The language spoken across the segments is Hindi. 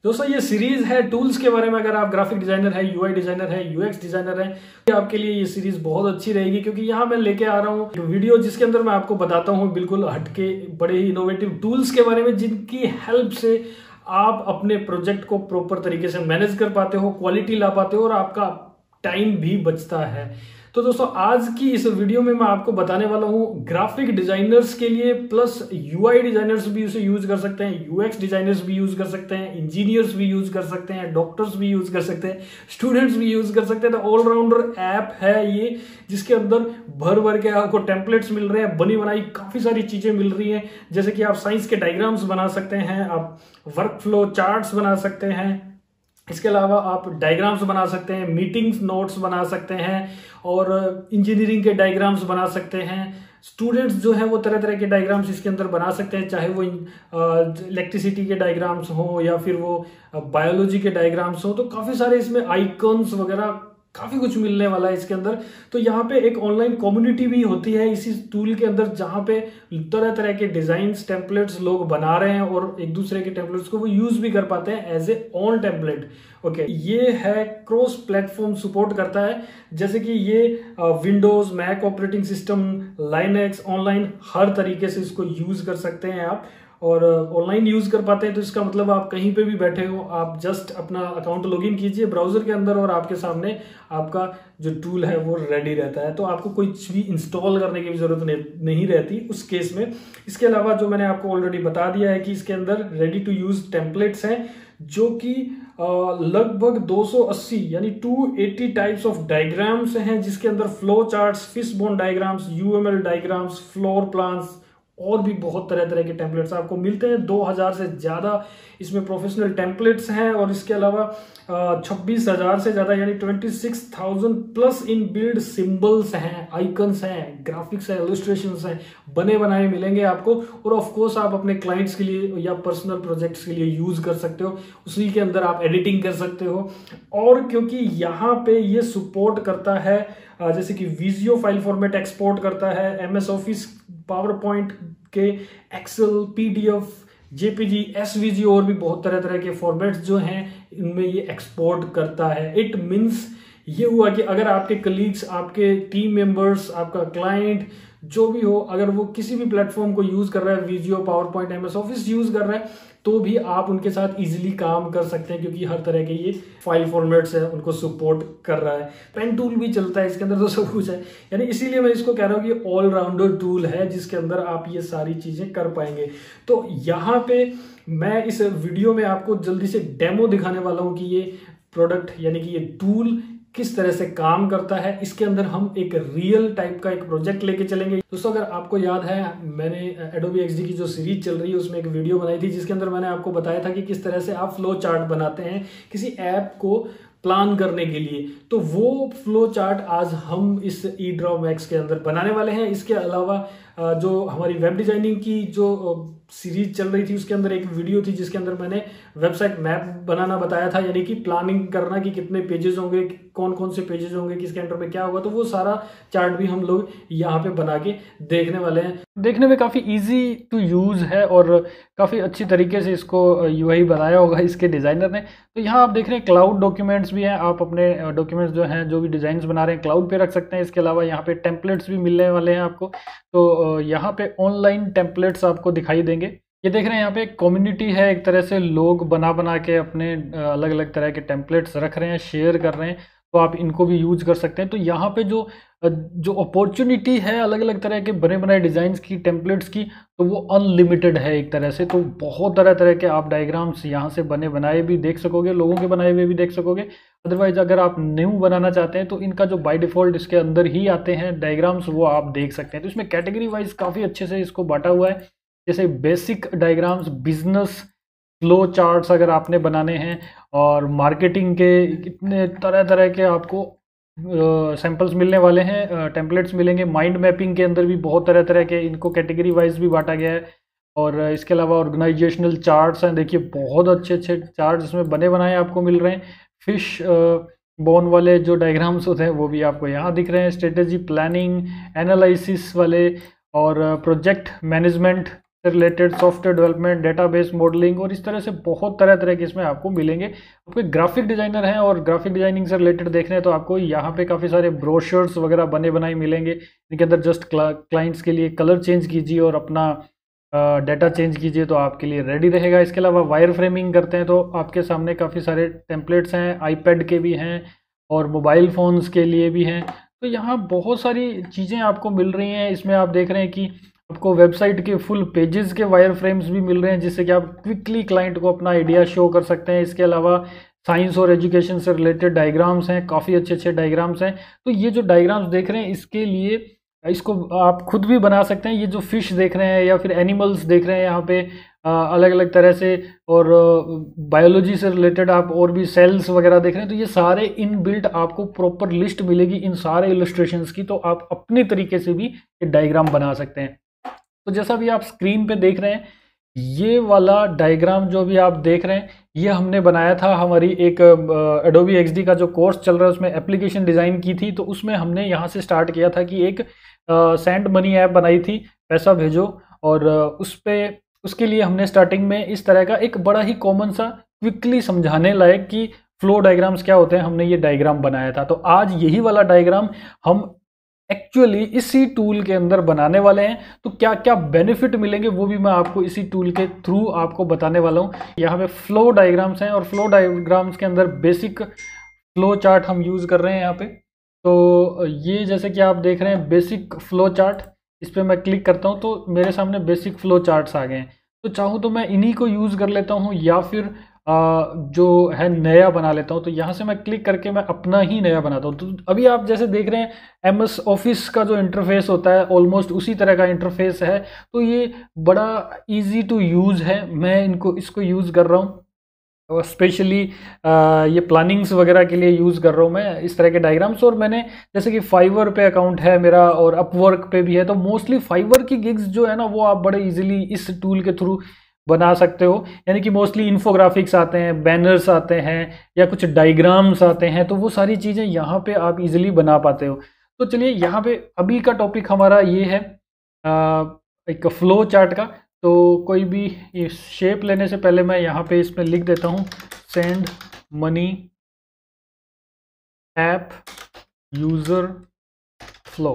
दोस्तों ये सीरीज है टूल्स के बारे में। अगर आप ग्राफिक डिजाइनर है, यूआई डिजाइनर है, यूएक्स डिजाइनर है, तो आपके लिए ये सीरीज बहुत अच्छी रहेगी, क्योंकि यहाँ मैं लेके आ रहा हूँ वीडियो जिसके अंदर मैं आपको बताता हूँ बिल्कुल हटके बड़े ही इनोवेटिव टूल्स के बारे में, जिनकी हेल्प से आप अपने प्रोजेक्ट को प्रॉपर तरीके से मैनेज कर पाते हो, क्वालिटी ला पाते हो और आपका टाइम भी बचता है। तो दोस्तों आज की इस वीडियो में मैं आपको बताने वाला हूं ग्राफिक डिजाइनर्स के लिए, प्लस यूआई डिजाइनर्स भी उसे यूज कर सकते हैं, यूएक्स डिजाइनर्स भी यूज कर सकते हैं, इंजीनियर्स भी यूज कर सकते हैं, डॉक्टर्स भी यूज कर सकते हैं, स्टूडेंट्स भी यूज कर सकते हैं। तो ऑलराउंडर ऐप है ये, जिसके अंदर भर भर के आपको टेम्पलेट्स मिल रहे हैं, बनी बनाई काफी सारी चीजें मिल रही हैं। जैसे कि आप साइंस के डायग्राम्स बना सकते हैं, आप वर्क फ्लो चार्ट्स बना सकते हैं, इसके अलावा आप डायग्राम्स बना सकते हैं, मीटिंग्स नोट्स बना सकते हैं और इंजीनियरिंग के डायग्राम्स बना सकते हैं। स्टूडेंट्स जो हैं वो तरह तरह के डायग्राम्स इसके अंदर बना सकते हैं, चाहे वो इलेक्ट्रिसिटी के डायग्राम्स हो या फिर वो बायोलॉजी के डायग्राम्स हो। तो काफी सारे इसमें आइकॉन्स वगैरह काफी कुछ मिलने वाला है इसके अंदर। तो यहाँ पे एक ऑनलाइन कम्युनिटी भी होती है इसी टूल के अंदर, जहां पे तरह तरह के डिजाइन्स टेम्पलेट्स लोग बना रहे हैं और एक दूसरे के टेम्पलेट्स को वो यूज भी कर पाते हैं as a on template. Okay, ये है क्रॉस प्लेटफॉर्म सपोर्ट करता है, जैसे कि ये Windows, Mac operating system, Linux, online हर तरीके से इसको यूज कर सकते हैं आप, और ऑनलाइन यूज कर पाते हैं। तो इसका मतलब आप कहीं पे भी बैठे हो, आप जस्ट अपना अकाउंट लॉगिन कीजिए ब्राउजर के अंदर और आपके सामने आपका जो टूल है वो रेडी रहता है। तो आपको कुछ भी इंस्टॉल करने की भी जरूरत नहीं रहती उस केस में। इसके अलावा जो मैंने आपको ऑलरेडी बता दिया है कि इसके अंदर रेडी टू यूज टेम्पलेट्स हैं, जो कि लगभग 280 यानी 280 टाइप्स ऑफ डायग्राम्स हैं, जिसके अंदर flow charts, fishbone diagrams, UML diagrams, floor plans और भी बहुत तरह तरह के टेम्पलेट्स आपको मिलते हैं। 2000 से ज्यादा इसमें प्रोफेशनल टेम्पलेट्स हैं और इसके अलावा 26,000 से ज्यादा यानी 26,000 प्लस इन बिल्ड सिंबल्स हैं, आइकन्स हैं, ग्राफिक्स है, इलस्ट्रेशंस हैं, बने बनाए मिलेंगे आपको। और ऑफ कोर्स आप अपने क्लाइंट्स के लिए या पर्सनल प्रोजेक्ट्स के लिए यूज कर सकते हो, उसी के अंदर आप एडिटिंग कर सकते हो। और क्योंकि यहाँ पे ये सपोर्ट करता है जैसे कि विजियो फाइल फॉर्मेट एक्सपोर्ट करता है, एमएस ऑफिस, पावर पॉइंट के, एक्सेल, पीडीएफ, जेपीजी, एसवीजी और भी बहुत तरह तरह के फॉर्मेट्स जो हैं इनमें ये एक्सपोर्ट करता है। इट मीन्स ये हुआ कि अगर आपके कलीग्स, आपके टीम मेंबर्स, आपका क्लाइंट जो भी हो, अगर वो किसी भी प्लेटफॉर्म को यूज कर रहा है, Visio, PowerPoint, MS Office use कर रहा है, तो भी आप उनके साथ इजीली काम कर सकते हैं, क्योंकि हर तरह के ये फाइल फॉर्मेट्स है उनको सपोर्ट कर रहा है। पेन टूल भी चलता है इसके अंदर, तो सब कुछ है। यानी इसीलिए मैं इसको कह रहा हूँ कि ऑलराउंडर टूल है, जिसके अंदर आप ये सारी चीजें कर पाएंगे। तो यहाँ पे मैं इस वीडियो में आपको जल्दी से डेमो दिखाने वाला हूँ कि ये प्रोडक्ट यानी कि ये टूल किस तरह से काम करता है। इसके अंदर हम एक रियल टाइप का एक प्रोजेक्ट लेके चलेंगे। दोस्तों अगर आपको याद है, मैंने एडोबी एक्सडी की जो सीरीज चल रही है उसमें एक वीडियो बनाई थी, जिसके अंदर मैंने आपको बताया था कि किस तरह से आप फ्लो चार्ट बनाते हैं किसी ऐप को प्लान करने के लिए। तो वो फ्लो चार्ट आज हम इस ई ड्रॉ मैक्स के अंदर बनाने वाले हैं। इसके अलावा जो हमारी वेब डिजाइनिंग की जो सीरीज चल रही थी उसके अंदर एक वीडियो थी जिसके अंदर मैंने वेबसाइट मैप बनाना बताया था, यानी कि प्लानिंग करना कि कितने पेजेस होंगे, कौन कौन से पेजेस होंगे, किसके एंटर पे क्या होगा। तो वो सारा चार्ट भी हम लोग यहाँ पे बना के देखने वाले हैं। देखने में काफ़ी इजी टू यूज़ है और काफ़ी अच्छी तरीके से इसको यूआई बनाया होगा इसके डिज़ाइनर ने। तो यहाँ आप देख रहे हैं क्लाउड डॉक्यूमेंट्स भी हैं, आप अपने डॉक्यूमेंट्स जो हैं, जो भी डिज़ाइंस बना रहे हैं, क्लाउड पे रख सकते हैं। इसके अलावा यहाँ पे टेम्पलेट्स भी मिलने वाले हैं आपको। तो यहाँ पे ऑनलाइन टेम्पलेट्स आपको दिखाई देंगे। ये देख रहे हैं यहाँ पे कम्युनिटी है, एक तरह से लोग बना बना के अपने अलग अलग तरह के टेम्पलेट्स रख रहे हैं, शेयर कर रहे हैं, तो आप इनको भी यूज कर सकते हैं। तो यहाँ पे जो अपॉर्चुनिटी है अलग अलग तरह के बने बनाए डिज़ाइंस की, टेम्पलेट्स की, तो वो अनलिमिटेड है एक तरह से। तो बहुत तरह तरह के आप डायग्राम्स यहाँ से बने बनाए भी देख सकोगे, लोगों के बनाए हुए भी देख सकोगे। अदरवाइज अगर आप न्यू बनाना चाहते हैं तो इनका जो बाय डिफ़ॉल्ट इसके अंदर ही आते हैं डायग्राम्स, वो आप देख सकते हैं। तो इसमें कैटेगरी वाइज काफ़ी अच्छे से इसको बांटा हुआ है, जैसे basic diagrams, business, flow charts अगर आपने बनाने हैं, और मार्केटिंग के कितने तरह तरह के आपको सैंपल्स मिलने वाले हैं, टेम्पलेट्स मिलेंगे। माइंड मैपिंग के अंदर भी बहुत तरह तरह के इनको कैटेगरी वाइज भी बांटा गया है। और इसके अलावा ऑर्गेनाइजेशनल चार्ट्स हैं, देखिए बहुत अच्छे अच्छे चार्ट्स इसमें बने बनाए आपको मिल रहे हैं। फिश बोन वाले जो डायग्राम्स होते हैं वो भी आपको यहाँ दिख रहे हैं। स्ट्रेटेजी, प्लानिंग, एनालिसिस वाले और प्रोजेक्ट मैनेजमेंट से related, software development, database modelling और इस तरह से बहुत तरह तरह के इसमें आपको मिलेंगे। आपको ग्राफिक डिजाइनर हैं और ग्राफिक डिजाइनिंग से रिलेटेड देखने हैं तो आपको यहाँ पे काफ़ी सारे ब्रोशर्स वगैरह बने बनाए मिलेंगे। इनके अंदर जस्ट क्लाइंट्स के लिए कलर चेंज कीजिए और अपना डाटा चेंज कीजिए तो आपके लिए रेडी रहेगा। इसके अलावा वायर फ्रेमिंग करते हैं तो आपके सामने काफ़ी सारे टेम्पलेट्स हैं, आईपैड के भी हैं और मोबाइल फ़ोन्स के लिए भी हैं। तो यहाँ बहुत सारी चीज़ें आपको मिल रही हैं। इसमें आप देख रहे हैं कि आपको वेबसाइट के फुल पेजेस के वायर फ्रेम्स भी मिल रहे हैं, जिससे कि आप क्विकली क्लाइंट को अपना आइडिया शो कर सकते हैं। इसके अलावा साइंस और एजुकेशन से रिलेटेड डायग्राम्स हैं, काफ़ी अच्छे अच्छे डायग्राम्स हैं। तो ये जो डायग्राम्स देख रहे हैं इसके लिए इसको आप खुद भी बना सकते हैं। ये जो फिश देख रहे हैं या फिर एनिमल्स देख रहे हैं यहाँ पे अलग अलग तरह से, और बायोलॉजी से रिलेटेड आप और भी सेल्स वगैरह देख रहे हैं, तो ये सारे इन बिल्ट आपको प्रॉपर लिस्ट मिलेगी इन सारे इलस्ट्रेशंस की। तो आप अपने तरीके से भी ये डायग्राम बना सकते हैं। तो जैसा भी आप स्क्रीन पे देख रहे हैं, ये वाला डायग्राम जो भी आप देख रहे हैं ये हमने बनाया था हमारी एक एडोबी एक्सडी का जो कोर्स चल रहा है उसमें एप्लीकेशन डिज़ाइन की थी। तो उसमें हमने यहाँ से स्टार्ट किया था कि एक सेंड मनी ऐप बनाई थी, पैसा भेजो, और उसके लिए हमने स्टार्टिंग में इस तरह का एक बड़ा ही कॉमन सा क्विकली समझाने लायक कि फ्लो डायग्राम्स क्या होते हैं, हमने ये डायग्राम बनाया था। तो आज यही वाला डायग्राम हम एक्चुअली इसी टूल के अंदर बनाने वाले हैं। तो क्या क्या बेनिफिट मिलेंगे वो भी मैं आपको इसी टूल के थ्रू आपको बताने वाला हूँ। यहाँ पे फ्लो डायग्राम्स हैं और फ्लो डायग्राम्स के अंदर बेसिक फ्लो चार्ट हम यूज़ कर रहे हैं यहाँ पे। तो ये जैसे कि आप देख रहे हैं बेसिक फ्लो चार्ट, इस पर मैं क्लिक करता हूँ तो मेरे सामने बेसिक फ्लो चार्ट्स आ गए हैं। तो चाहूँ तो मैं इन्हीं को यूज़ कर लेता हूँ या फिर जो है नया बना लेता हूँ। तो यहाँ से मैं क्लिक करके मैं अपना ही नया बनाता हूँ। तो अभी आप जैसे देख रहे हैं MS ऑफिस का जो इंटरफेस होता है ऑलमोस्ट उसी तरह का इंटरफेस है। तो ये बड़ा इजी टू यूज़ है, मैं इसको यूज़ कर रहा हूँ और स्पेशली ये प्लानिंग्स वगैरह के लिए यूज़ कर रहा हूँ मैं इस तरह के डायग्राम्स। और मैंने जैसे कि फाइवर पे अकाउंट है मेरा और अपवर्क पे भी है, तो मोस्टली फाइवर की गिग्स जो है ना वो आप बड़े इजीली इस टूल के थ्रू बना सकते हो। यानी कि मोस्टली इन्फोग्राफिक्स आते हैं, बैनर्स आते हैं या कुछ डायग्राम्स आते हैं, तो वो सारी चीज़ें यहाँ पे आप इजीली बना पाते हो। तो चलिए यहाँ पे अभी का टॉपिक हमारा ये है एक फ्लो चार्ट का। तो कोई भी शेप लेने से पहले मैं यहाँ पे इसमें लिख देता हूँ send money app user flow.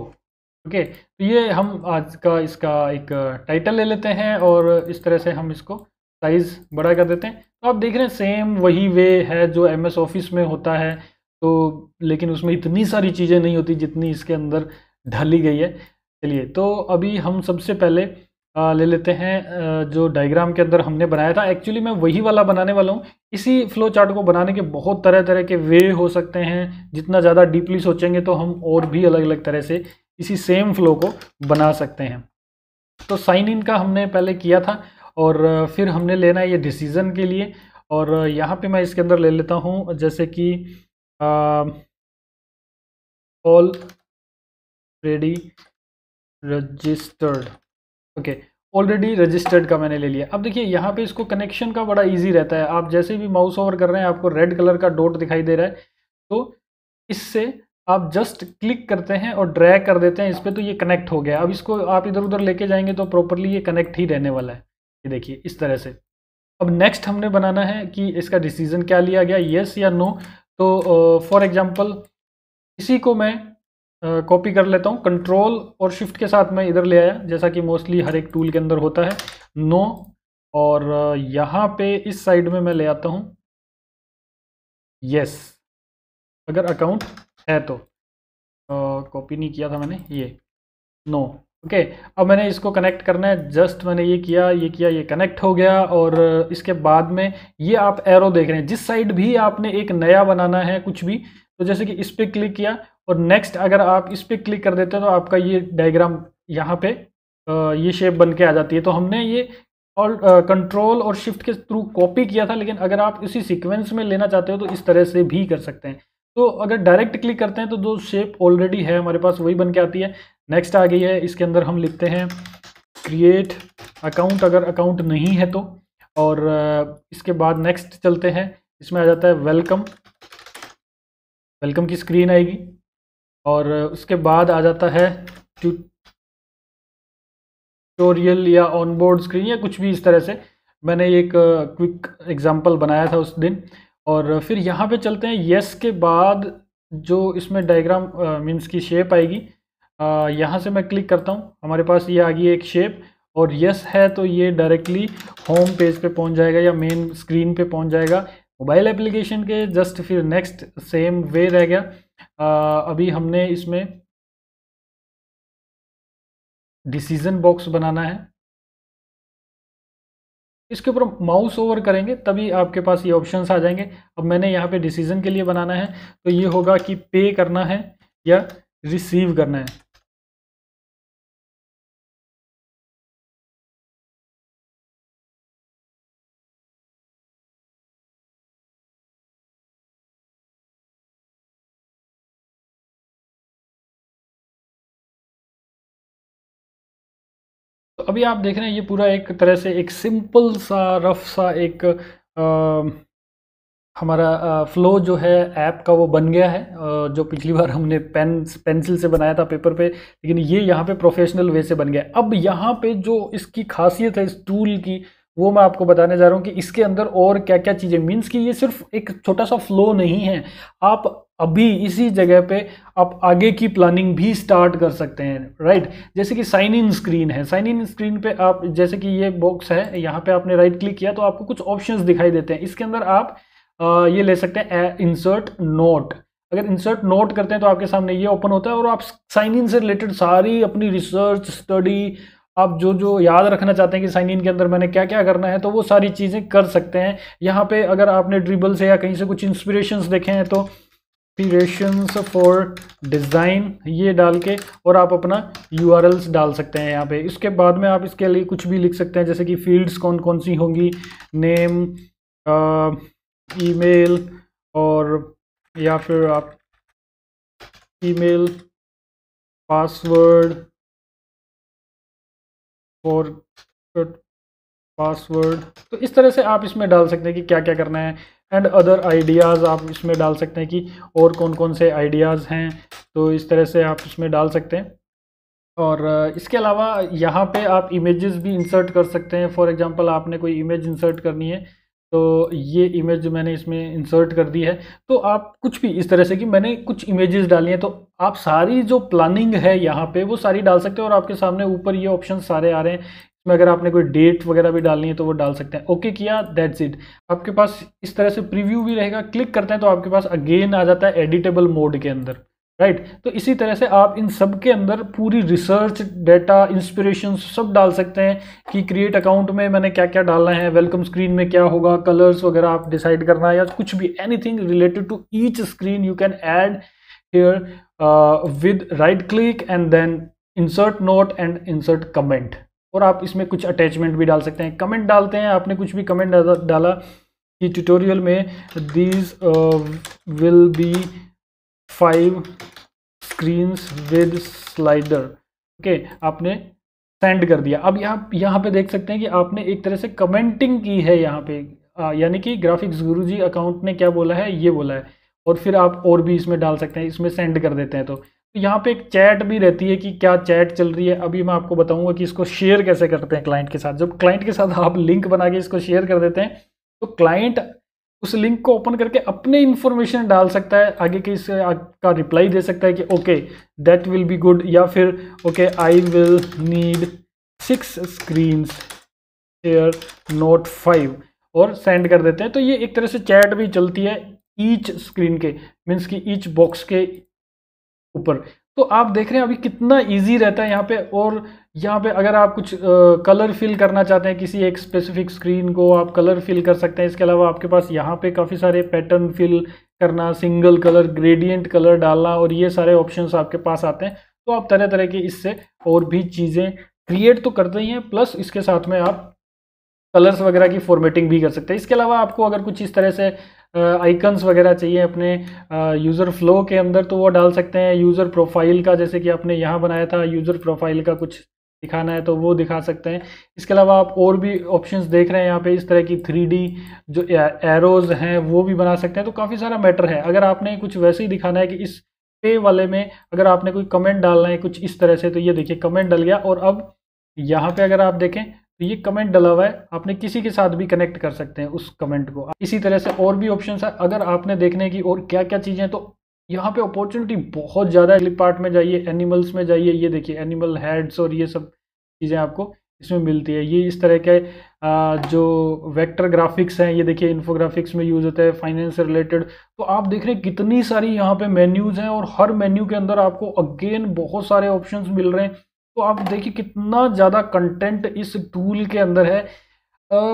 Okay, तो ये हम आज का इसका एक टाइटल ले लेते हैं और इस तरह से हम इसको साइज़ बड़ा कर देते हैं। तो आप देख रहे हैं सेम वही वे है जो MS ऑफिस में होता है, तो लेकिन उसमें इतनी सारी चीज़ें नहीं होती जितनी इसके अंदर ढाली गई है। चलिए, तो अभी हम सबसे पहले ले लेते हैं जो डायग्राम के अंदर हमने बनाया था। एक्चुअली मैं वही वाला बनाने वाला हूँ। इसी फ्लो चार्ट को बनाने के बहुत तरह तरह के वे हो सकते हैं, जितना ज़्यादा डीपली सोचेंगे तो हम और भी अलग अलग तरह से इसी सेम फ्लो को बना सकते हैं। तो साइन इन का हमने पहले किया था और फिर हमने लेना है ये डिसीज़न के लिए। और यहाँ पे मैं इसके अंदर ले लेता हूँ जैसे कि already registered. Okay, already registered का मैंने ले लिया। अब देखिए यहाँ पे इसको कनेक्शन का बड़ा इजी रहता है। आप जैसे भी माउस ओवर कर रहे हैं आपको रेड कलर का डॉट दिखाई दे रहा है, तो इससे आप जस्ट क्लिक करते हैं और ड्रैग कर देते हैं इस पर, तो ये कनेक्ट हो गया। अब इसको आप इधर उधर लेके जाएंगे तो प्रॉपरली ये कनेक्ट ही रहने वाला है। ये देखिए इस तरह से। अब नेक्स्ट हमने बनाना है कि इसका डिसीजन क्या लिया गया, येस या नो। तो फॉर एग्जांपल इसी को मैं कॉपी कर लेता हूँ, कंट्रोल और शिफ्ट के साथ मैं इधर ले आया, जैसा कि मोस्टली हर एक टूल के अंदर होता है, नो। और यहाँ पे इस साइड में मैं ले आता हूँ यस, अगर अकाउंट है तो। कॉपी नहीं किया था मैंने, ये नो। ओके, अब मैंने इसको कनेक्ट करना है। जस्ट मैंने ये किया, ये कनेक्ट हो गया। और इसके बाद में ये आप एरो देख रहे हैं, जिस साइड भी आपने एक नया बनाना है कुछ भी, तो जैसे कि इस पर क्लिक किया और नेक्स्ट अगर आप इस पर क्लिक कर देते हैं तो आपका ये डायग्राम यहाँ पे ये शेप बन के आ जाती है। तो हमने ये और कंट्रोल और शिफ्ट के थ्रू कॉपी किया था, लेकिन अगर आप इसी सीक्वेंस में लेना चाहते हो तो इस तरह से भी कर सकते हैं। तो अगर डायरेक्ट क्लिक करते हैं तो जो शेप ऑलरेडी है हमारे पास वही बन के आती है। नेक्स्ट आ गई है, इसके अंदर हम लिखते हैं क्रिएट अकाउंट, अगर अकाउंट नहीं है तो। और इसके बाद नेक्स्ट चलते हैं, इसमें आ जाता है वेलकम, वेलकम की स्क्रीन आएगी। और उसके बाद आ जाता है ट्यूटोरियल या ऑनबोर्ड स्क्रीन या कुछ भी इस तरह से मैंने एक क्विक एग्जांपल बनाया था उस दिन। और फिर यहाँ पे चलते हैं, यस के बाद जो इसमें डायग्राम मीन्स की शेप आएगी, यहाँ से मैं क्लिक करता हूँ, हमारे पास ये आ गई एक शेप, और यस है तो ये डायरेक्टली होम पेज पे पहुँच जाएगा या मेन स्क्रीन पे पहुँच जाएगा मोबाइल एप्लीकेशन के। जस्ट फिर नेक्स्ट सेम वे रह गया। अभी हमने इसमें डिसीजन बॉक्स बनाना है, इसके ऊपर माउस ओवर करेंगे तभी आपके पास ये ऑप्शंस आ जाएंगे। अब मैंने यहाँ पे डिसीजन के लिए बनाना है तो ये होगा कि पे करना है या रिसीव करना है। तो अभी आप देख रहे हैं ये पूरा एक तरह से एक सिंपल सा रफ सा एक हमारा फ्लो जो है ऐप का वो बन गया है, जो पिछली बार हमने पेंसिल से बनाया था पेपर पे, लेकिन ये यहाँ पे प्रोफेशनल वे से बन गया। अब यहाँ पे जो इसकी खासियत है इस टूल की वो मैं आपको बताने जा रहा हूँ कि इसके अंदर और क्या क्या चीज़ें, मीन्स कि ये सिर्फ एक छोटा सा फ्लो नहीं है, आप अभी इसी जगह पे आप आगे की प्लानिंग भी स्टार्ट कर सकते हैं, राइट। जैसे कि साइन इन स्क्रीन है, साइन इन स्क्रीन पे आप जैसे कि ये बॉक्स है, यहाँ पे आपने राइट क्लिक किया तो आपको कुछ ऑप्शंस दिखाई देते हैं। इसके अंदर आप ये ले सकते हैं इंसर्ट नोट। अगर इंसर्ट नोट करते हैं तो आपके सामने ये ओपन होता है और आप साइन इन से रिलेटेड सारी अपनी रिसर्च स्टडी, आप जो जो याद रखना चाहते हैं कि साइन इन के अंदर मैंने क्या क्या करना है, तो वो सारी चीज़ें कर सकते हैं। यहाँ पे अगर आपने ड्रिबल से या कहीं से कुछ इंस्पिरेशंस देखे हैं तो इंस्पिरेशंस फॉर डिज़ाइन ये डाल के और आप अपना यूआरएल्स डाल सकते हैं यहाँ पे। इसके बाद में आप इसके लिए कुछ भी लिख सकते हैं, जैसे कि फील्ड्स कौन कौन सी होंगी, नेम, ईमेल, और या फिर आप ईमेल पासवर्ड और पासवर्ड, तो इस तरह से आप इसमें डाल सकते हैं कि क्या क्या करना है। एंड अदर आइडियाज़ आप इसमें डाल सकते हैं कि और कौन कौन से आइडियाज़ हैं, तो इस तरह से आप इसमें डाल सकते हैं। और इसके अलावा यहाँ पे आप इमेजेस भी इंसर्ट कर सकते हैं। फॉर एग्जांपल आपने कोई इमेज इंसर्ट करनी है तो ये इमेज जो मैंने इसमें इंसर्ट कर दी है, तो आप कुछ भी इस तरह से कि मैंने कुछ इमेजेस डाली हैं, तो आप सारी जो प्लानिंग है यहाँ पे वो सारी डाल सकते हैं। और आपके सामने ऊपर ये ऑप्शन सारे आ रहे हैं, इसमें अगर आपने कोई डेट वगैरह भी डालनी है तो वो डाल सकते हैं। ओके किया, दैट्स इट। आपके पास इस तरह से प्रीव्यू भी रहेगा, क्लिक करते हैं तो आपके पास अगेन आ जाता है एडिटेबल मोड के अंदर, राइट। तो इसी तरह से आप इन सब के अंदर पूरी रिसर्च, डेटा, इंस्पिरेशन सब डाल सकते हैं कि क्रिएट अकाउंट में मैंने क्या क्या डालना है, वेलकम स्क्रीन में क्या होगा, कलर्स वगैरह आप डिसाइड करना है, या कुछ भी anything related to each screen you can add here with right click and then insert note and insert comment. और आप इसमें कुछ अटैचमेंट भी डाल सकते हैं। कमेंट डालते हैं, आपने कुछ भी कमेंट डाला कि ट्यूटोरियल में these will be 5 screens with slider, okay, आपने सेंड कर दिया। अब यहाँ पे देख सकते हैं कि आपने एक तरह से कमेंटिंग की है यहाँ पे, यानी कि ग्राफिक्स गुरुजी अकाउंट ने क्या बोला है, ये बोला है। और फिर आप और भी इसमें डाल सकते हैं, इसमें सेंड कर देते हैं। तो यहाँ पे एक चैट भी रहती है कि क्या चैट चल रही है। अभी मैं आपको बताऊंगा कि इसको शेयर कैसे करते हैं क्लाइंट के साथ। जब क्लाइंट के साथ आप लिंक बना के इसको शेयर कर देते हैं तो क्लाइंट उस लिंक को ओपन करके अपने इंफॉर्मेशन डाल सकता है, आगे के इससे का रिप्लाई दे सकता है कि okay that will be good, या फिर okay I will need 6 screens share note 5, और सेंड कर देते हैं। तो ये एक तरह से चैट भी चलती है ईच स्क्रीन के, मीन्स कि ईच बॉक्स के ऊपर। तो आप देख रहे हैं अभी कितना इजी रहता है यहाँ पे। और यहाँ पे अगर आप कुछ कलर फिल करना चाहते हैं किसी एक स्पेसिफिक स्क्रीन को, आप कलर फिल कर सकते हैं। इसके अलावा आपके पास यहाँ पे काफ़ी सारे पैटर्न फिल करना, सिंगल कलर, ग्रेडियंट कलर डालना, और ये सारे ऑप्शंस आपके पास आते हैं। तो आप तरह तरह के इससे और भी चीज़ें क्रिएट तो करते ही हैं, प्लस इसके साथ में आप कलर्स वगैरह की फॉर्मेटिंग भी कर सकते हैं। इसके अलावा आपको अगर कुछ इस तरह से आइकन्स वगैरह चाहिए अपने यूज़र फ्लो के अंदर तो वो डाल सकते हैं। यूज़र प्रोफाइल का, जैसे कि आपने यहाँ बनाया था, यूज़र प्रोफाइल का कुछ दिखाना है तो वो दिखा सकते हैं। इसके अलावा आप और भी ऑप्शंस देख रहे हैं यहाँ पे, इस तरह की 3D जो एरोज हैं वो भी बना सकते हैं। तो काफ़ी सारा मैटर है। अगर आपने कुछ वैसे ही दिखाना है कि इस पे वाले में अगर आपने कोई कमेंट डालना है कुछ इस तरह से, तो ये देखिए कमेंट डल गया। और अब यहाँ पे अगर आप देखें तो ये कमेंट डला हुआ है, आपने किसी के साथ भी कनेक्ट कर सकते हैं उस कमेंट को। इसी तरह से और भी ऑप्शन है अगर आपने देखने की और क्या क्या चीज़ें, तो यहाँ पे अपॉर्चुनिटी बहुत ज़्यादा है। क्लिप पार्ट में जाइए, एनिमल्स में जाइए, ये देखिए एनिमल हेड्स और ये सब चीज़ें आपको इसमें मिलती है। ये इस तरह के जो वेक्टर ग्राफिक्स हैं, ये देखिए इन्फोग्राफिक्स में यूज़ होता है, फाइनेंस से रिलेटेड। तो आप देख रहे हैं कितनी सारी यहाँ पे मेन्यूज़ हैं और हर मेन्यू के अंदर आपको अगेन बहुत सारे ऑप्शंस मिल रहे हैं। तो आप देखिए कितना ज़्यादा कंटेंट इस टूल के अंदर है।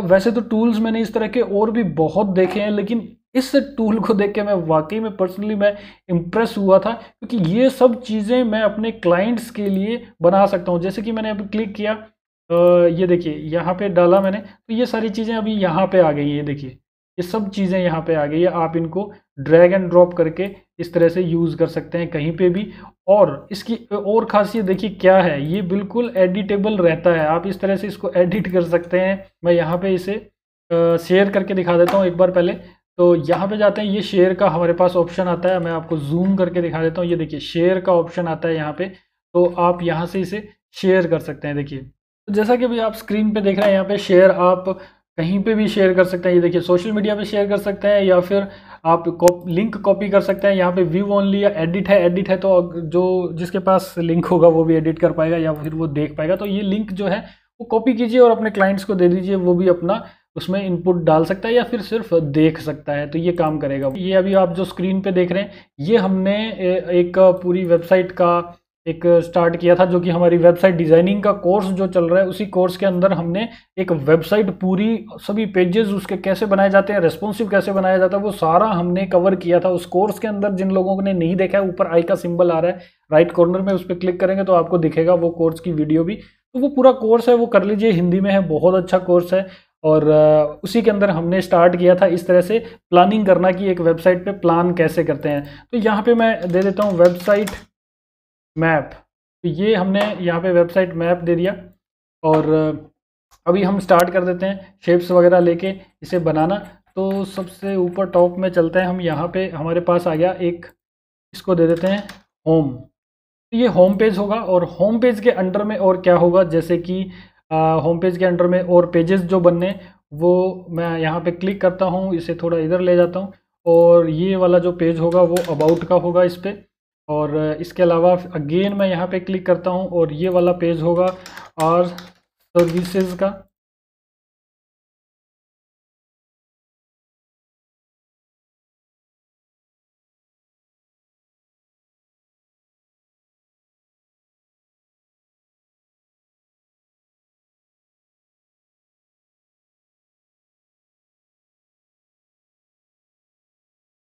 वैसे तो टूल्स मैंने इस तरह के और भी बहुत देखे हैं, लेकिन इस टूल को देख के मैं वाकई में पर्सनली मैं इम्प्रेस हुआ था, क्योंकि ये सब चीज़ें मैं अपने क्लाइंट्स के लिए बना सकता हूँ। जैसे कि मैंने अभी क्लिक किया, ये देखिए यहाँ पे डाला मैंने, तो ये सारी चीज़ें अभी यहाँ पे आ गई हैं। ये देखिए ये सब चीज़ें यहाँ पे आ गई है। आप इनको ड्रैग एंड ड्रॉप करके इस तरह से यूज़ कर सकते हैं कहीं पे भी। और इसकी और ख़ासियत देखिए क्या है, ये बिल्कुल एडिटेबल रहता है। आप इस तरह से इसको एडिट कर सकते हैं। मैं यहाँ पे इसे शेयर करके दिखा देता हूँ एक बार पहले। तो यहाँ पे जाते हैं, ये शेयर का हमारे पास ऑप्शन आता है। मैं आपको जूम करके दिखा देता हूँ। ये देखिए शेयर का ऑप्शन आता है यहाँ पे, तो आप यहाँ से इसे शेयर कर सकते हैं। देखिए तो जैसा कि अभी आप स्क्रीन पे देख रहे हैं, यहाँ पे शेयर आप कहीं पे भी शेयर कर सकते हैं। ये देखिए सोशल मीडिया पे शेयर कर सकते हैं, या फिर आप लिंक कॉपी कर सकते हैं। यहाँ पे व्यू ओनली या एडिट है तो जो जिसके पास लिंक होगा वो भी एडिट कर पाएगा या फिर वो देख पाएगा। तो ये लिंक जो है वो कॉपी कीजिए और अपने क्लाइंट्स को दे दीजिए, वो भी अपना उसमें इनपुट डाल सकता है या फिर सिर्फ देख सकता है, तो ये काम करेगा। ये अभी आप जो स्क्रीन पे देख रहे हैं, ये हमने एक पूरी वेबसाइट का एक स्टार्ट किया था, जो कि हमारी वेबसाइट डिज़ाइनिंग का कोर्स जो चल रहा है, उसी कोर्स के अंदर हमने एक वेबसाइट पूरी, सभी पेजेस उसके कैसे बनाए जाते हैं, रेस्पॉन्सिव कैसे बनाया जाता है, वो सारा हमने कवर किया था उस कोर्स के अंदर। जिन लोगों ने नहीं देखा है, ऊपर आई का सिंबल आ रहा है राइट कॉर्नर में, उस पर क्लिक करेंगे तो आपको दिखेगा वो कोर्स की वीडियो भी। तो वो पूरा कोर्स है, वो कर लीजिए, हिंदी में है, बहुत अच्छा कोर्स है। और उसी के अंदर हमने स्टार्ट किया था इस तरह से प्लानिंग करना कि एक वेबसाइट पे प्लान कैसे करते हैं। तो यहाँ पे मैं दे देता हूँ वेबसाइट मैप। तो ये हमने यहाँ पे वेबसाइट मैप दे दिया और अभी हम स्टार्ट कर देते हैं शेप्स वगैरह लेके इसे बनाना। तो सबसे ऊपर टॉप में चलते हैं हम। यहाँ पे हमारे पास आ गया एक, इसको दे देते हैं होम। तो ये होम पेज होगा और होम पेज के अंडर में और क्या होगा, जैसे कि होम पेज के अंडर में और पेजेस जो बनने, वो मैं यहाँ पे क्लिक करता हूँ, इसे थोड़ा इधर ले जाता हूँ और ये वाला जो पेज होगा वो अबाउट का होगा इस पर। और इसके अलावा अगेन मैं यहाँ पे क्लिक करता हूँ और ये वाला पेज होगा और सर्विसेज का।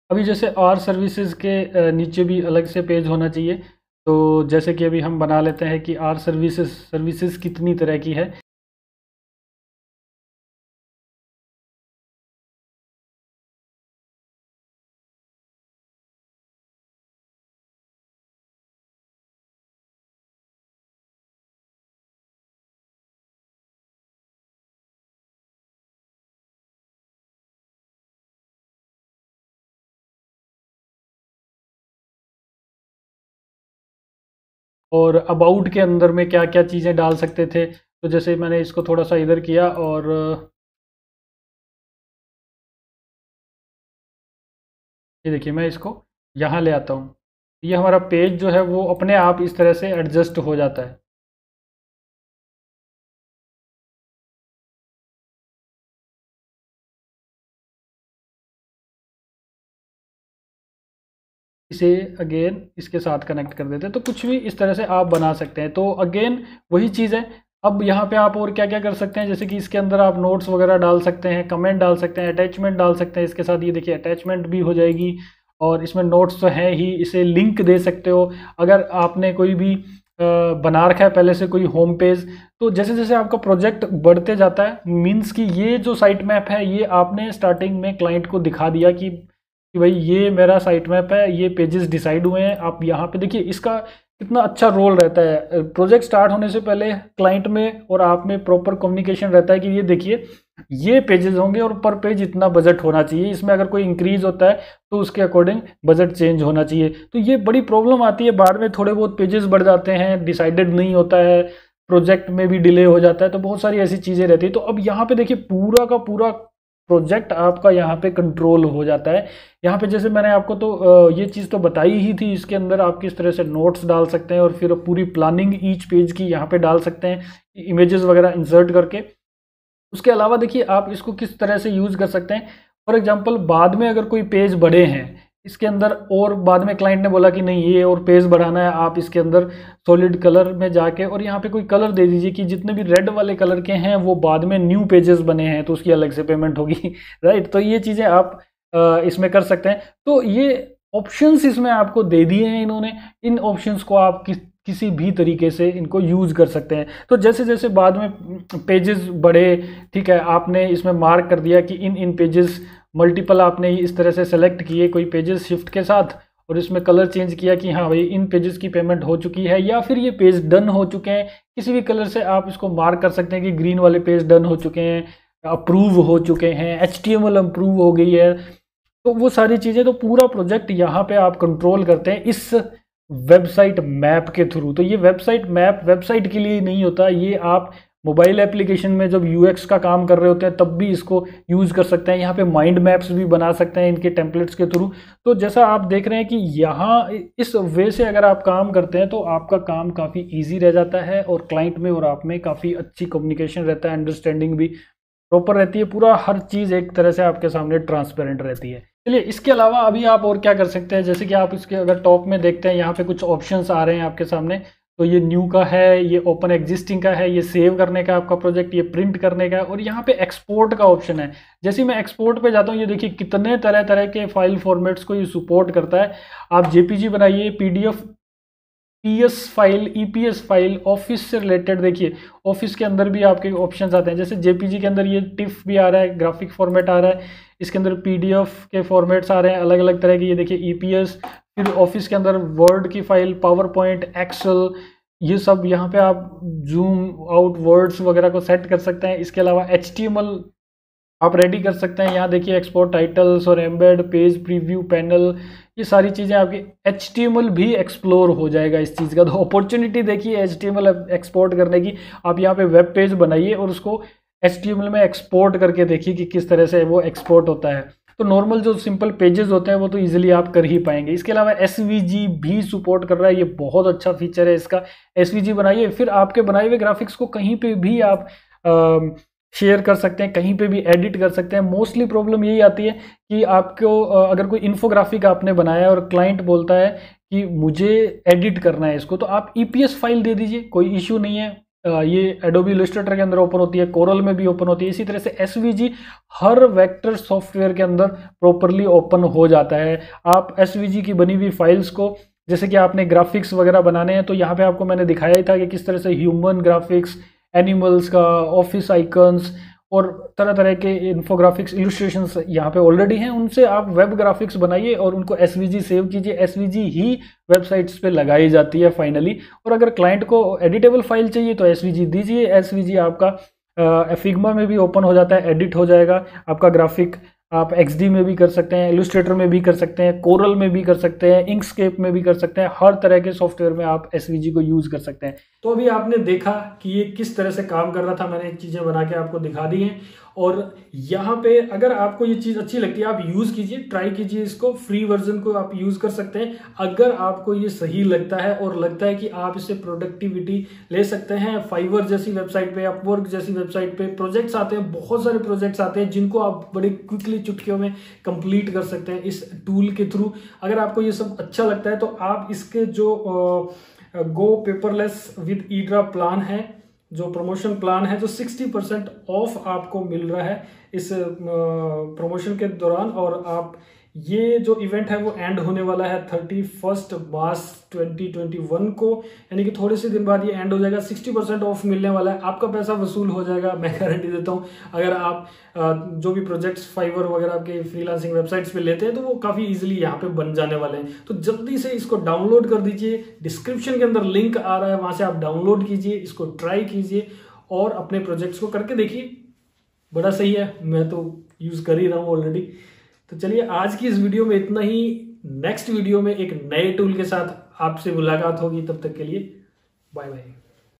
अभी जैसे आर सर्विसेज के नीचे भी अलग से पेज होना चाहिए। तो जैसे कि अभी हम बना लेते हैं कि आर सर्विसेज कितनी तरह की है। और अबाउट के अंदर में क्या क्या चीज़ें डाल सकते थे, तो जैसे मैंने इसको थोड़ा सा इधर किया और ये देखिए मैं इसको यहाँ ले आता हूँ। ये हमारा पेज जो है वो अपने आप इस तरह से एडजस्ट हो जाता है। इसे अगेन इसके साथ कनेक्ट कर देते हैं, तो कुछ भी इस तरह से आप बना सकते हैं। तो अगेन वही चीज़ है। अब यहाँ पे आप और क्या क्या कर सकते हैं, जैसे कि इसके अंदर आप नोट्स वगैरह डाल सकते हैं, कमेंट डाल सकते हैं, अटैचमेंट डाल सकते हैं इसके साथ। ये देखिए अटैचमेंट भी हो जाएगी और इसमें नोट्स तो हैं ही, इसे लिंक दे सकते हो। अगर आपने कोई भी बना रखा है पहले से कोई होम पेज, तो जैसे जैसे आपका प्रोजेक्ट बढ़ते जाता है, मीन्स कि ये जो साइट मैप है ये आपने स्टार्टिंग में क्लाइंट को दिखा दिया कि भाई ये मेरा साइट मैप है, ये पेजेस डिसाइड हुए हैं। आप यहाँ पे देखिए इसका कितना अच्छा रोल रहता है। प्रोजेक्ट स्टार्ट होने से पहले क्लाइंट में और आप में प्रॉपर कम्युनिकेशन रहता है कि ये देखिए ये पेजेस होंगे और पर पेज इतना बजट होना चाहिए, इसमें अगर कोई इंक्रीज होता है तो उसके अकॉर्डिंग बजट चेंज होना चाहिए। तो ये बड़ी प्रॉब्लम आती है बाद में, थोड़े बहुत पेजेस बढ़ जाते हैं, डिसाइडेड नहीं होता है, प्रोजेक्ट में भी डिले हो जाता है, तो बहुत सारी ऐसी चीज़ें रहती है। तो अब यहाँ पे देखिए पूरा का पूरा प्रोजेक्ट आपका यहाँ पे कंट्रोल हो जाता है। यहाँ पे जैसे मैंने आपको तो ये चीज़ तो बताई ही थी, इसके अंदर आप किस तरह से नोट्स डाल सकते हैं और फिर पूरी प्लानिंग ईच पेज की यहाँ पे डाल सकते हैं, इमेजेस वगैरह इंसर्ट करके। उसके अलावा देखिए आप इसको किस तरह से यूज़ कर सकते हैं। फॉर एग्जांपल बाद में अगर कोई पेज बड़े हैं इसके अंदर और बाद में क्लाइंट ने बोला कि नहीं ये और पेज बढ़ाना है, आप इसके अंदर सॉलिड कलर में जाके और यहाँ पे कोई कलर दे दीजिए कि जितने भी रेड वाले कलर के हैं वो बाद में न्यू पेजेस बने हैं तो उसकी अलग से पेमेंट होगी। राइट, तो ये चीज़ें आप इसमें कर सकते हैं। तो ये ऑप्शंस इसमें आपको दे दिए हैं इन्होंने, इन ऑप्शंस को आप किसी भी तरीके से इनको यूज़ कर सकते हैं। तो जैसे जैसे बाद में पेजेस बढ़े, ठीक है, आपने इसमें मार्क कर दिया कि इन पेजेस मल्टीपल आपने इस तरह से सेलेक्ट किए कोई पेजेस शिफ्ट के साथ और इसमें कलर चेंज किया कि हाँ भाई इन पेजेस की पेमेंट हो चुकी है या फिर ये पेज डन हो चुके हैं, किसी भी कलर से आप इसको मार्क कर सकते हैं कि ग्रीन वाले पेज डन हो चुके हैं, अप्रूव हो चुके हैं, HTML अप्रूव हो गई है। तो वो सारी चीज़ें, तो पूरा प्रोजेक्ट यहाँ पे आप कंट्रोल करते हैं इस वेबसाइट मैप के थ्रू। तो ये वेबसाइट मैप वेबसाइट के लिए नहीं होता, ये आप मोबाइल एप्लीकेशन में जब UX का काम कर रहे होते हैं तब भी इसको यूज़ कर सकते हैं। यहाँ पे माइंड मैप्स भी बना सकते हैं इनके टेम्पलेट्स के थ्रू। तो जैसा आप देख रहे हैं कि यहाँ इस वे से अगर आप काम करते हैं तो आपका काम काफ़ी ईजी रह जाता है और क्लाइंट में और आप में काफ़ी अच्छी कम्युनिकेशन रहता है, अंडरस्टैंडिंग भी प्रॉपर रहती है, पूरा हर चीज़ एक तरह से आपके सामने ट्रांसपेरेंट रहती है। चलिए इसके अलावा अभी आप और क्या कर सकते हैं, जैसे कि आप इसके अगर टॉप में देखते हैं यहाँ पे कुछ ऑप्शंस आ रहे हैं आपके सामने। तो ये न्यू का है, ये ओपन एग्जिस्टिंग का है, ये सेव करने का आपका प्रोजेक्ट, ये प्रिंट करने का है और यहाँ पे एक्सपोर्ट का ऑप्शन है। जैसे मैं एक्सपोर्ट पे जाता हूँ, ये देखिए कितने तरह तरह के फाइल फॉर्मेट्स को ये सपोर्ट करता है। आप JPG बनाइए, PDF, PS file, EPS file, office से रिलेटेड देखिए ऑफिस के अंदर भी आपके ऑप्शंस आते हैं। जैसे JPG के अंदर ये टिफ भी आ रहा है, ग्राफिक फॉर्मेट आ रहा है, इसके अंदर PDF के फॉर्मेट्स आ रहे हैं अलग अलग तरह के। ये देखिए EPS, फिर ऑफिस के अंदर वर्ड की फाइल, पावर पॉइंट, एक्सेल, ये सब यहाँ पे आप जूम आउट वर्ड्स वगैरह को सेट कर सकते हैं। इसके अलावा HTML आप रेडी कर सकते हैं। यहाँ देखिए एक्सपोर्ट टाइटल्स और एम्बेड पेज प्रीव्यू पैनल, ये सारी चीज़ें आपकी HTML भी एक्सप्लोर हो जाएगा इस चीज़ का। तो अपॉर्चुनिटी देखिए HTML एक्सपोर्ट करने की। आप यहाँ पे वेब पेज बनाइए और उसको HTML में एक्सपोर्ट करके देखिए कि किस तरह से वो एक्सपोर्ट होता है। तो नॉर्मल जो सिंपल पेजेस होते हैं वो तो इजीली आप कर ही पाएंगे। इसके अलावा SVG भी सपोर्ट कर रहा है, ये बहुत अच्छा फीचर है इसका। SVG बनाइए, फिर आपके बनाए हुए ग्राफिक्स को कहीं पे भी आप शेयर कर सकते हैं, कहीं पे भी एडिट कर सकते हैं। मोस्टली प्रॉब्लम यही आती है कि आपको अगर कोई इन्फोग्राफिक आपने बनाया है और क्लाइंट बोलता है कि मुझे एडिट करना है इसको, तो आप EPS फाइल दे दीजिए, कोई इश्यू नहीं है। ये एडोबी इलस्ट्रेटर के अंदर ओपन होती है, कोरल में भी ओपन होती है। इसी तरह से SVG हर वेक्टर सॉफ्टवेयर के अंदर प्रॉपरली ओपन हो जाता है। आप SVG की बनी हुई फाइल्स को, जैसे कि आपने ग्राफिक्स वगैरह बनाने हैं, तो यहाँ पे आपको मैंने दिखाया ही था कि किस तरह से ह्यूमन ग्राफिक्स, एनिमल्स का, ऑफिस आइकन्स और तरह तरह के इन्फोग्राफिक्स इलस्ट्रेशंस यहाँ पे ऑलरेडी हैं, उनसे आप वेब ग्राफिक्स बनाइए और उनको SVG सेव कीजिए। SVG ही वेबसाइट्स पे लगाई जाती है फाइनली। और अगर क्लाइंट को एडिटेबल फाइल चाहिए तो SVG दीजिए। SVG आपका फिग्मा में भी ओपन हो जाता है, एडिट हो जाएगा आपका ग्राफिक। आप XD में भी कर सकते हैं, इलस्ट्रेटर में भी कर सकते हैं, कोरल में भी कर सकते हैं, इंकस्केप में भी कर सकते हैं। हर तरह के सॉफ्टवेयर में आप SVG को यूज़ कर सकते हैं। तो अभी आपने देखा कि ये किस तरह से काम कर रहा था, मैंने चीज़ें बना के आपको दिखा दी हैं। और यहाँ पे अगर आपको ये चीज़ अच्छी लगती है आप यूज़ कीजिए, ट्राई कीजिए इसको, फ्री वर्जन को आप यूज़ कर सकते हैं। अगर आपको ये सही लगता है और लगता है कि आप इससे प्रोडक्टिविटी ले सकते हैं, फाइवर जैसी वेबसाइट पे, अपवर्क जैसी वेबसाइट पे प्रोजेक्ट्स आते हैं, बहुत सारे प्रोजेक्ट्स आते हैं जिनको आप बड़े क्विकली चुटकियों में कंप्लीट कर सकते हैं इस टूल के थ्रू। अगर आपको ये सब अच्छा लगता है तो आप इसके जो गो पेपरलेस विद ईड्रा प्लान है, जो प्रमोशन प्लान है, जो 60% ऑफ आपको मिल रहा है इस प्रमोशन के दौरान। और आप ये जो इवेंट है वो एंड होने वाला है 31 मार्च 2021 को, यानी कि थोड़े से दिन बाद ये एंड हो जाएगा। 60% ऑफ मिलने वाला है, आपका पैसा वसूल हो जाएगा, मैं गारंटी देता हूँ। अगर आप जो भी प्रोजेक्ट्स फाइवर वगैरह के फ्रीलांसिंग वेबसाइट्स पे लेते हैं तो वो काफ़ी इजीली यहाँ पे बन जाने वाले हैं। तो जल्दी से इसको डाउनलोड कर दीजिए, डिस्क्रिप्शन के अंदर लिंक आ रहा है, वहाँ से आप डाउनलोड कीजिए, इसको ट्राई कीजिए और अपने प्रोजेक्ट्स को करके देखिए। बड़ा सही है, मैं तो यूज़ कर ही रहा हूँ ऑलरेडी। तो चलिए आज की इस वीडियो में इतना ही। नेक्स्ट वीडियो में एक नए टूल के साथ आपसे मुलाकात होगी, तब तक के लिए बाय बाय।